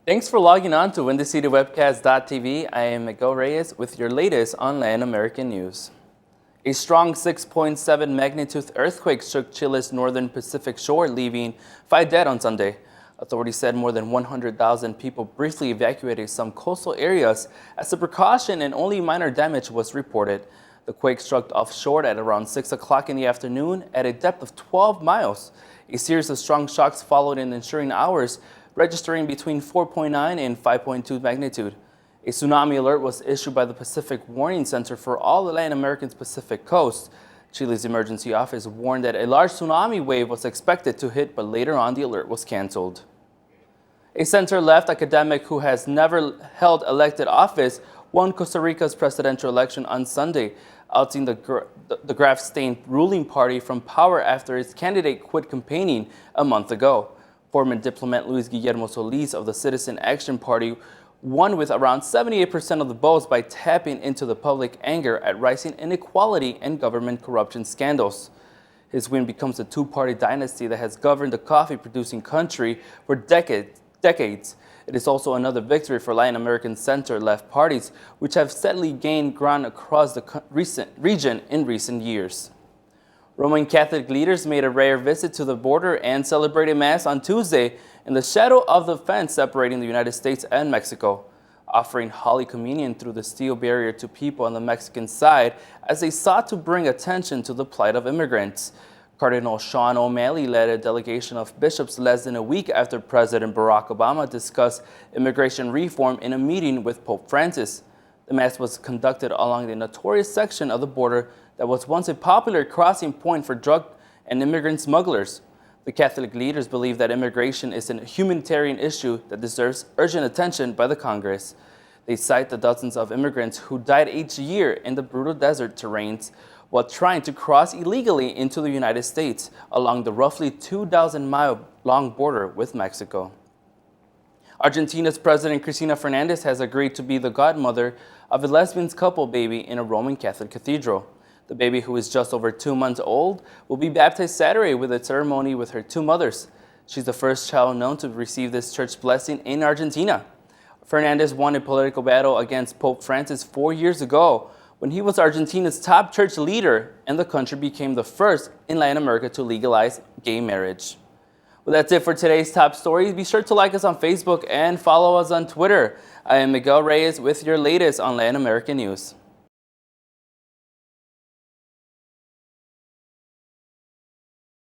Thanks for logging on to WebCast.tv. I am Miguel Reyes with your latest on Latin American news. A strong 6.7 magnitude earthquake shook Chile's northern Pacific shore, leaving 5 dead on Sunday. Authorities said more than 100,000 people briefly evacuated some coastal areas as a precaution, and only minor damage was reported. The quake struck offshore at around 6 o'clock in the afternoon at a depth of 12 miles. A series of strong shocks followed in ensuing hours, registering between 4.9 and 5.2 magnitude. A tsunami alert was issued by the Pacific Warning Center for all the Latin American Pacific coast. Chile's emergency office warned that a large tsunami wave was expected to hit, but later on the alert was canceled. A center-left academic who has never held elected office won Costa Rica's presidential election on Sunday, ousting the graft-stained ruling party from power after its candidate quit campaigning a month ago. Former diplomat Luis Guillermo Solís of the Citizen Action Party won with around 78% of the votes by tapping into the public anger at rising inequality and government corruption scandals. His win becomes a two-party dynasty that has governed the coffee-producing country for decades. It is also another victory for Latin American center-left parties, which have steadily gained ground across the region in recent years. Roman Catholic leaders made a rare visit to the border and celebrated Mass on Tuesday in the shadow of the fence separating the United States and Mexico, offering Holy Communion through the steel barrier to people on the Mexican side as they sought to bring attention to the plight of immigrants. Cardinal Sean O'Malley led a delegation of bishops less than a week after President Barack Obama discussed immigration reform in a meeting with Pope Francis. The Mass was conducted along the notorious section of the border that was once a popular crossing point for drug and immigrant smugglers. The Catholic leaders believe that immigration is a humanitarian issue that deserves urgent attention by the Congress. They cite the dozens of immigrants who died each year in the brutal desert terrains while trying to cross illegally into the United States along the roughly 2,000-mile-long border with Mexico. Argentina's President Cristina Fernandez has agreed to be the godmother of a lesbian couple baby in a Roman Catholic cathedral. The baby, who is just over 2 months old, will be baptized Saturday with a ceremony with her two mothers. She's the first child known to receive this church blessing in Argentina. Fernandez won a political battle against Pope Francis 4 years ago when he was Argentina's top church leader, and the country became the first in Latin America to legalize gay marriage. Well, that's it for today's top stories. Be sure to like us on Facebook and follow us on Twitter. I am Miguel Reyes with your latest on Latin American news.